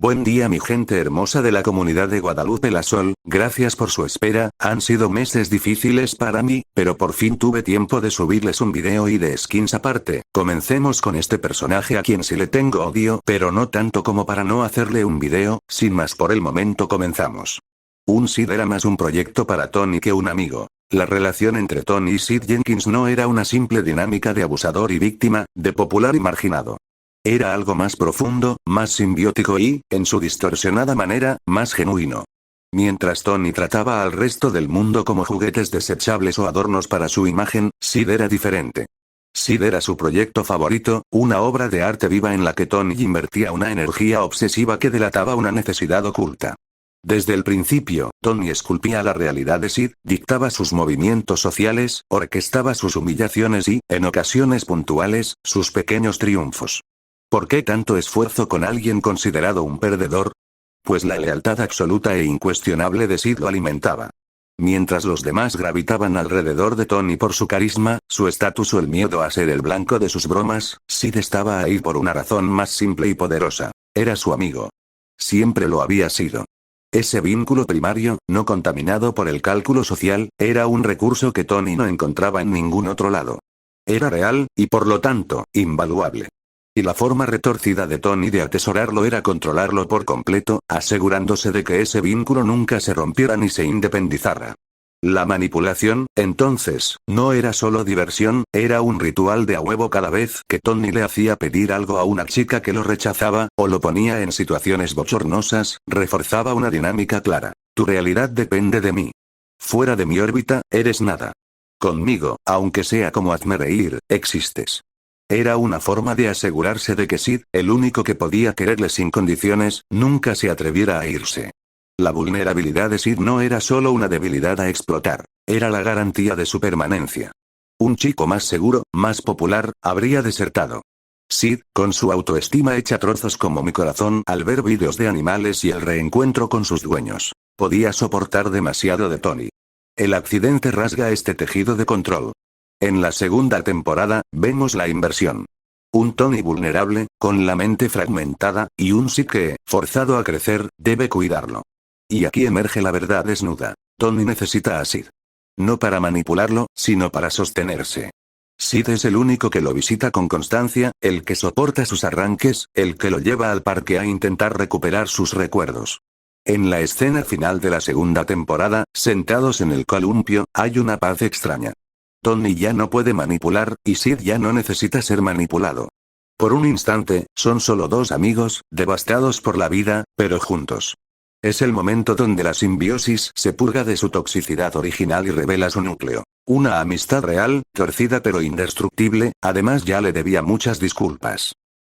Buen día mi gente hermosa de la comunidad de Guadalupe La Sol, gracias por su espera, han sido meses difíciles para mí, pero por fin tuve tiempo de subirles un video y de skins aparte. Comencemos con este personaje a quien sí le tengo odio, pero no tanto como para no hacerle un video, sin más por el momento comenzamos. Un Sid era más un proyecto para Tony que un amigo. La relación entre Tony y Sid Jenkins no era una simple dinámica de abusador y víctima, de popular y marginado. Era algo más profundo, más simbiótico y, en su distorsionada manera, más genuino. Mientras Tony trataba al resto del mundo como juguetes desechables o adornos para su imagen, Sid era diferente. Sid era su proyecto favorito, una obra de arte viva en la que Tony invertía una energía obsesiva que delataba una necesidad oculta. Desde el principio, Tony esculpía la realidad de Sid, dictaba sus movimientos sociales, orquestaba sus humillaciones y, en ocasiones puntuales, sus pequeños triunfos. ¿Por qué tanto esfuerzo con alguien considerado un perdedor? Pues la lealtad absoluta e incuestionable de Sid lo alimentaba. Mientras los demás gravitaban alrededor de Tony por su carisma, su estatus o el miedo a ser el blanco de sus bromas, Sid estaba ahí por una razón más simple y poderosa. Era su amigo. Siempre lo había sido. Ese vínculo primario, no contaminado por el cálculo social, era un recurso que Tony no encontraba en ningún otro lado. Era real, y por lo tanto, invaluable. Y la forma retorcida de Tony de atesorarlo era controlarlo por completo, asegurándose de que ese vínculo nunca se rompiera ni se independizara. La manipulación, entonces, no era solo diversión, era un ritual de a huevo cada vez que Tony le hacía pedir algo a una chica que lo rechazaba, o lo ponía en situaciones bochornosas, reforzaba una dinámica clara. Tu realidad depende de mí. Fuera de mi órbita, eres nada. Conmigo, aunque sea como hazme reír, existes. Era una forma de asegurarse de que Sid, el único que podía quererle sin condiciones, nunca se atreviera a irse. La vulnerabilidad de Sid no era solo una debilidad a explotar, era la garantía de su permanencia. Un chico más seguro, más popular, habría desertado. Sid, con su autoestima hecha trozos como mi corazón al ver vídeos de animales y el reencuentro con sus dueños, podía soportar demasiado de Tony. El accidente rasga este tejido de control. En la segunda temporada, vemos la inversión. Un Tony vulnerable, con la mente fragmentada, y un Sid que, forzado a crecer, debe cuidarlo. Y aquí emerge la verdad desnuda. Tony necesita a Sid. No para manipularlo, sino para sostenerse. Sid es el único que lo visita con constancia, el que soporta sus arranques, el que lo lleva al parque a intentar recuperar sus recuerdos. En la escena final de la segunda temporada, sentados en el columpio, hay una paz extraña. Tony ya no puede manipular, y Sid ya no necesita ser manipulado. Por un instante, son solo dos amigos, devastados por la vida, pero juntos. Es el momento donde la simbiosis se purga de su toxicidad original y revela su núcleo. Una amistad real, torcida pero indestructible, además ya le debía muchas disculpas.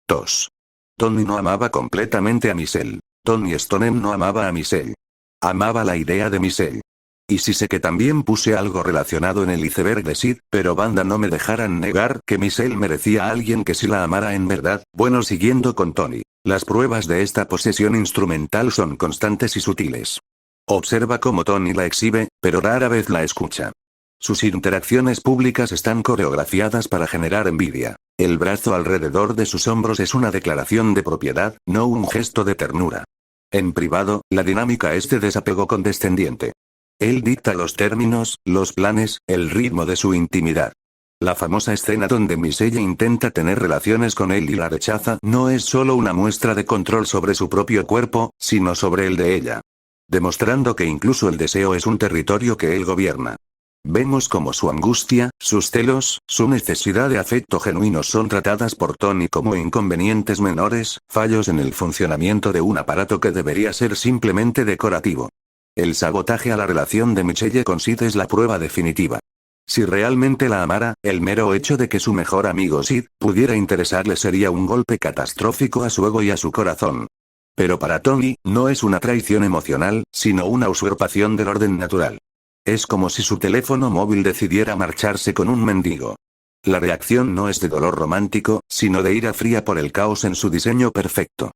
2. Tony no amaba completamente a Michelle. Tony Stoneham no amaba a Michelle. Amaba la idea de Michelle. Y sí sé que también puse algo relacionado en el iceberg de Sid, pero banda no me dejaran negar que Michelle merecía a alguien que sí la amara en verdad. Bueno, siguiendo con Tony. Las pruebas de esta posesión instrumental son constantes y sutiles. Observa cómo Tony la exhibe, pero rara vez la escucha. Sus interacciones públicas están coreografiadas para generar envidia. El brazo alrededor de sus hombros es una declaración de propiedad, no un gesto de ternura. En privado, la dinámica es de desapego condescendiente. Él dicta los términos, los planes, el ritmo de su intimidad. La famosa escena donde Michelle intenta tener relaciones con él y la rechaza no es solo una muestra de control sobre su propio cuerpo, sino sobre el de ella. Demostrando que incluso el deseo es un territorio que él gobierna. Vemos cómo su angustia, sus celos, su necesidad de afecto genuino son tratadas por Tony como inconvenientes menores, fallos en el funcionamiento de un aparato que debería ser simplemente decorativo. El sabotaje a la relación de Michelle con Sid es la prueba definitiva. Si realmente la amara, el mero hecho de que su mejor amigo Sid pudiera interesarle sería un golpe catastrófico a su ego y a su corazón. Pero para Tony, no es una traición emocional, sino una usurpación del orden natural. Es como si su teléfono móvil decidiera marcharse con un mendigo. La reacción no es de dolor romántico, sino de ira fría por el caos en su diseño perfecto.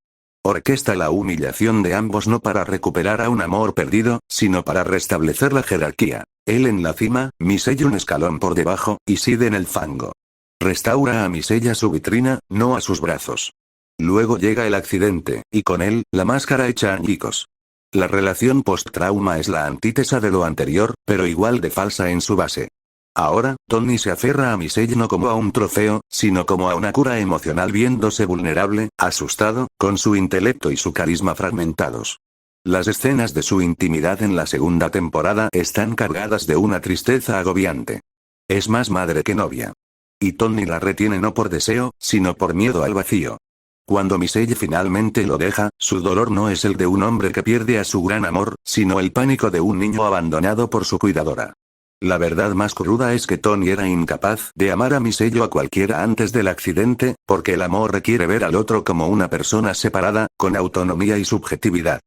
Orquesta la humillación de ambos no para recuperar a un amor perdido, sino para restablecer la jerarquía. Él en la cima, Michelle un escalón por debajo, y Sid en el fango. Restaura a Michelle a su vitrina, no a sus brazos. Luego llega el accidente, y con él, la máscara hecha añicos. La relación post-trauma es la antítesa de lo anterior, pero igual de falsa en su base. Ahora, Tony se aferra a Michelle no como a un trofeo, sino como a una cura emocional viéndose vulnerable, asustado, con su intelecto y su carisma fragmentados. Las escenas de su intimidad en la segunda temporada están cargadas de una tristeza agobiante. Es más madre que novia. Y Tony la retiene no por deseo, sino por miedo al vacío. Cuando Michelle finalmente lo deja, su dolor no es el de un hombre que pierde a su gran amor, sino el pánico de un niño abandonado por su cuidadora. La verdad más cruda es que Tony era incapaz de amar a Michelle o a cualquiera antes del accidente, porque el amor requiere ver al otro como una persona separada, con autonomía y subjetividad.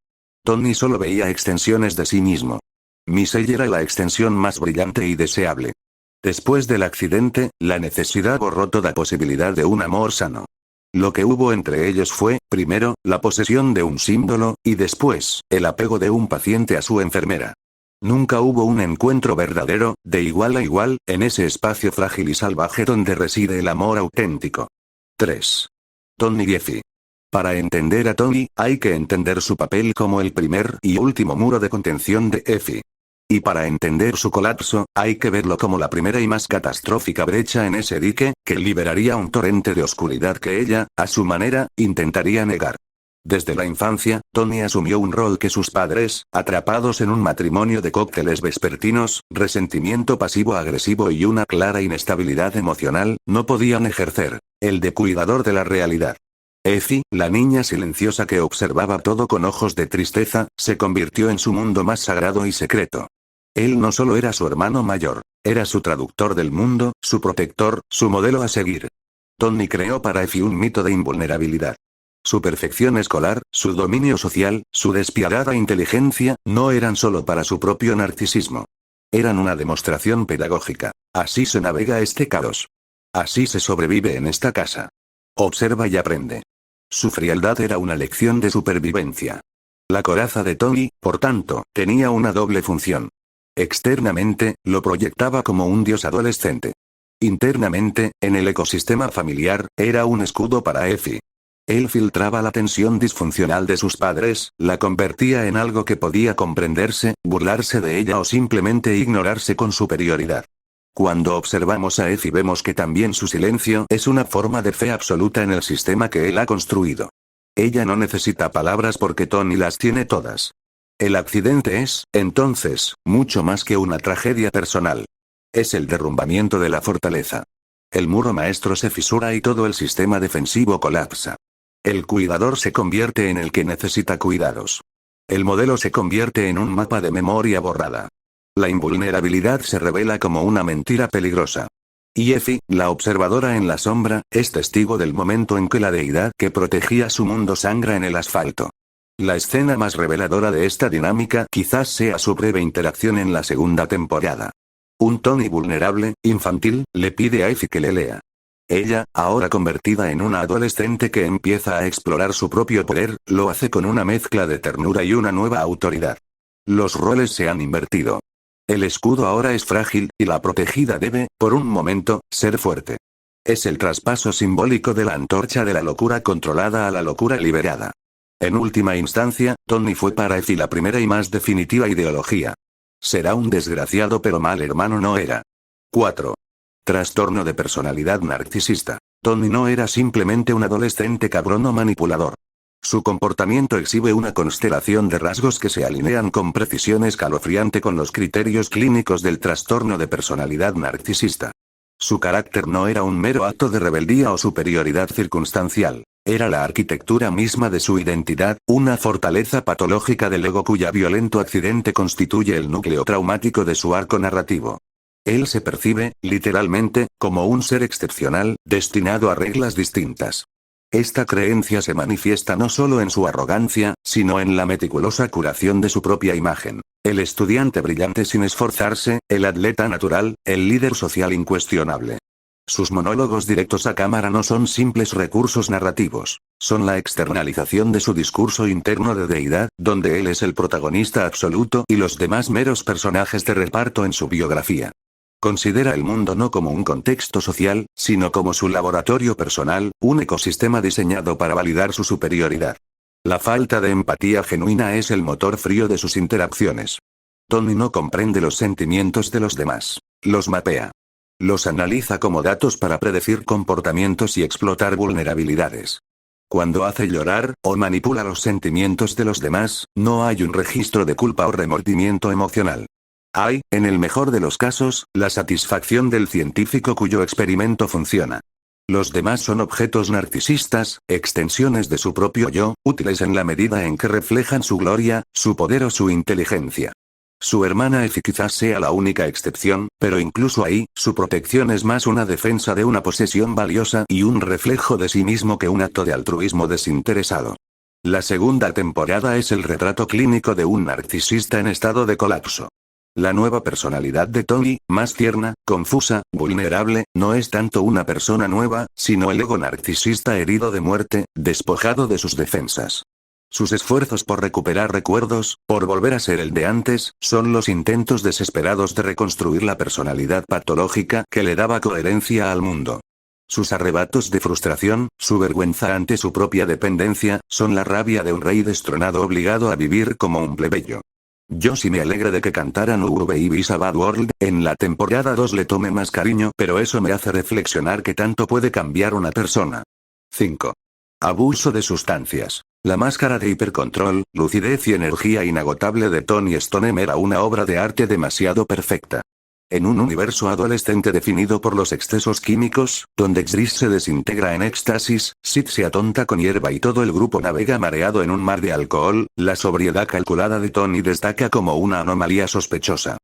Tony solo veía extensiones de sí mismo. Michelle era la extensión más brillante y deseable. Después del accidente, la necesidad borró toda posibilidad de un amor sano. Lo que hubo entre ellos fue, primero, la posesión de un símbolo, y después, el apego de un paciente a su enfermera. Nunca hubo un encuentro verdadero, de igual a igual, en ese espacio frágil y salvaje donde reside el amor auténtico. 3. Tony y Effie. Para entender a Tony, hay que entender su papel como el primer y último muro de contención de Effie. Y para entender su colapso, hay que verlo como la primera y más catastrófica brecha en ese dique, que liberaría un torrente de oscuridad que ella, a su manera, intentaría negar. Desde la infancia, Tony asumió un rol que sus padres, atrapados en un matrimonio de cócteles vespertinos, resentimiento pasivo-agresivo y una clara inestabilidad emocional, no podían ejercer: el de cuidador de la realidad. Effie, la niña silenciosa que observaba todo con ojos de tristeza, se convirtió en su mundo más sagrado y secreto. Él no solo era su hermano mayor, era su traductor del mundo, su protector, su modelo a seguir. Tony creó para Effie un mito de invulnerabilidad. Su perfección escolar, su dominio social, su despiadada inteligencia, no eran solo para su propio narcisismo. Eran una demostración pedagógica. Así se navega este caos. Así se sobrevive en esta casa. Observa y aprende. Su frialdad era una lección de supervivencia. La coraza de Tony, por tanto, tenía una doble función. Externamente, lo proyectaba como un dios adolescente. Internamente, en el ecosistema familiar, era un escudo para Effie. Él filtraba la tensión disfuncional de sus padres, la convertía en algo que podía comprenderse, burlarse de ella o simplemente ignorarse con superioridad. Cuando observamos a Effie vemos que también su silencio es una forma de fe absoluta en el sistema que él ha construido. Ella no necesita palabras porque Tony las tiene todas. El accidente es, entonces, mucho más que una tragedia personal. Es el derrumbamiento de la fortaleza. El muro maestro se fisura y todo el sistema defensivo colapsa. El cuidador se convierte en el que necesita cuidados. El modelo se convierte en un mapa de memoria borrada. La invulnerabilidad se revela como una mentira peligrosa. Y Effie, la observadora en la sombra, es testigo del momento en que la deidad que protegía su mundo sangra en el asfalto. La escena más reveladora de esta dinámica quizás sea su breve interacción en la segunda temporada. Un Tony vulnerable, infantil, le pide a Effie que le lea. Ella, ahora convertida en una adolescente que empieza a explorar su propio poder, lo hace con una mezcla de ternura y una nueva autoridad. Los roles se han invertido. El escudo ahora es frágil, y la protegida debe, por un momento, ser fuerte. Es el traspaso simbólico de la antorcha de la locura controlada a la locura liberada. En última instancia, Tony fue para Effie la primera y más definitiva ideología. Será un desgraciado pero mal hermano no era. 4. Trastorno de personalidad narcisista. Tony no era simplemente un adolescente cabrón o manipulador. Su comportamiento exhibe una constelación de rasgos que se alinean con precisión escalofriante con los criterios clínicos del trastorno de personalidad narcisista. Su carácter no era un mero acto de rebeldía o superioridad circunstancial. Era la arquitectura misma de su identidad, una fortaleza patológica del ego cuya violento accidente constituye el núcleo traumático de su arco narrativo. Él se percibe, literalmente, como un ser excepcional, destinado a reglas distintas. Esta creencia se manifiesta no solo en su arrogancia, sino en la meticulosa curación de su propia imagen. El estudiante brillante sin esforzarse, el atleta natural, el líder social incuestionable. Sus monólogos directos a cámara no son simples recursos narrativos, son la externalización de su discurso interno de deidad, donde él es el protagonista absoluto y los demás meros personajes de reparto en su biografía. Considera el mundo no como un contexto social, sino como su laboratorio personal, un ecosistema diseñado para validar su superioridad. La falta de empatía genuina es el motor frío de sus interacciones. Tony no comprende los sentimientos de los demás. Los mapea. Los analiza como datos para predecir comportamientos y explotar vulnerabilidades. Cuando hace llorar, o manipula los sentimientos de los demás, no hay un registro de culpa o remordimiento emocional. Hay, en el mejor de los casos, la satisfacción del científico cuyo experimento funciona. Los demás son objetos narcisistas, extensiones de su propio yo, útiles en la medida en que reflejan su gloria, su poder o su inteligencia. Su hermana Effie quizás sea la única excepción, pero incluso ahí, su protección es más una defensa de una posesión valiosa y un reflejo de sí mismo que un acto de altruismo desinteresado. La segunda temporada es el retrato clínico de un narcisista en estado de colapso. La nueva personalidad de Tony, más tierna, confusa, vulnerable, no es tanto una persona nueva, sino el ego narcisista herido de muerte, despojado de sus defensas. Sus esfuerzos por recuperar recuerdos, por volver a ser el de antes, son los intentos desesperados de reconstruir la personalidad patológica que le daba coherencia al mundo. Sus arrebatos de frustración, su vergüenza ante su propia dependencia, son la rabia de un rey destronado obligado a vivir como un plebeyo. Yo sí me alegra de que cantaran Ooh Baby's a Bad World, en la temporada 2 le tome más cariño, pero eso me hace reflexionar que tanto puede cambiar una persona. 5. Abuso de sustancias. La máscara de hipercontrol, lucidez y energía inagotable de Tony Stonem era una obra de arte demasiado perfecta. En un universo adolescente definido por los excesos químicos, donde Gris se desintegra en éxtasis, Sid se atonta con hierba y todo el grupo navega mareado en un mar de alcohol, la sobriedad calculada de Tony destaca como una anomalía sospechosa.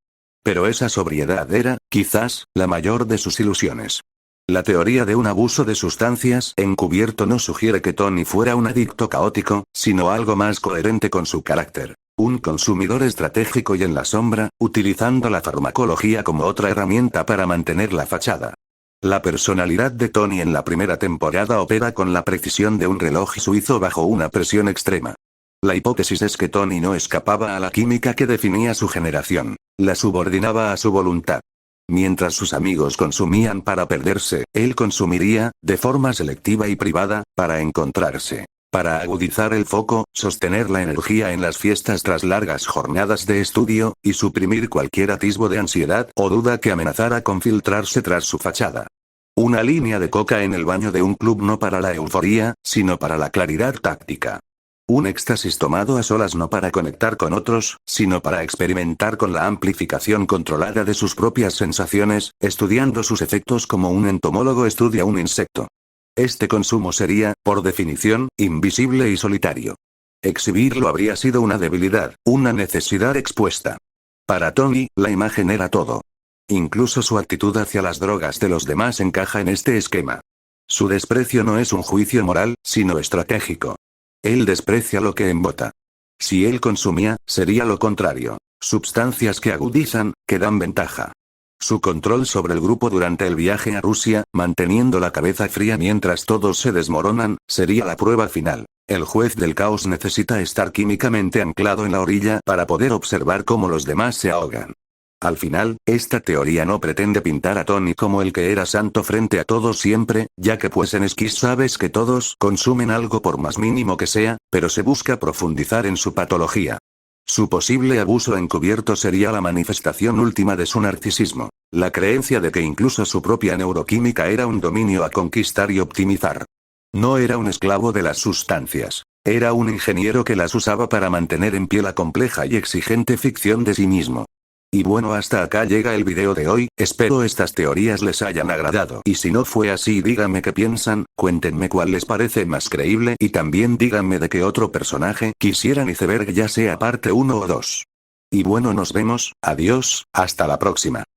Pero esa sobriedad era, quizás, la mayor de sus ilusiones. La teoría de un abuso de sustancias encubierto no sugiere que Tony fuera un adicto caótico, sino algo más coherente con su carácter. Un consumidor estratégico y en la sombra, utilizando la farmacología como otra herramienta para mantener la fachada. La personalidad de Tony en la primera temporada opera con la precisión de un reloj suizo bajo una presión extrema. La hipótesis es que Tony no escapaba a la química que definía su generación, la subordinaba a su voluntad. Mientras sus amigos consumían para perderse, él consumiría, de forma selectiva y privada, para encontrarse. Para agudizar el foco, sostener la energía en las fiestas tras largas jornadas de estudio, y suprimir cualquier atisbo de ansiedad o duda que amenazara con filtrarse tras su fachada. Una línea de coca en el baño de un club no para la euforía, sino para la claridad táctica. Un éxtasis tomado a solas no para conectar con otros, sino para experimentar con la amplificación controlada de sus propias sensaciones, estudiando sus efectos como un entomólogo estudia un insecto. Este consumo sería, por definición, invisible y solitario. Exhibirlo habría sido una debilidad, una necesidad expuesta. Para Tony, la imagen era todo. Incluso su actitud hacia las drogas de los demás encaja en este esquema. Su desprecio no es un juicio moral, sino estratégico. Él desprecia lo que embota. Si él consumía, sería lo contrario. Sustancias que agudizan, que dan ventaja. Su control sobre el grupo durante el viaje a Rusia, manteniendo la cabeza fría mientras todos se desmoronan, sería la prueba final. El juez del caos necesita estar químicamente anclado en la orilla para poder observar cómo los demás se ahogan. Al final, esta teoría no pretende pintar a Tony como el que era santo frente a todos siempre, ya que pues en Skis sabes que todos consumen algo por más mínimo que sea, pero se busca profundizar en su patología. Su posible abuso encubierto sería la manifestación última de su narcisismo, la creencia de que incluso su propia neuroquímica era un dominio a conquistar y optimizar. No era un esclavo de las sustancias, era un ingeniero que las usaba para mantener en pie la compleja y exigente ficción de sí mismo. Y bueno, hasta acá llega el video de hoy, espero estas teorías les hayan agradado. Y si no fue así, díganme qué piensan, cuéntenme cuál les parece más creíble y también díganme de qué otro personaje quisieran iceberg ya sea parte 1 o 2. Y bueno, nos vemos, adiós, hasta la próxima.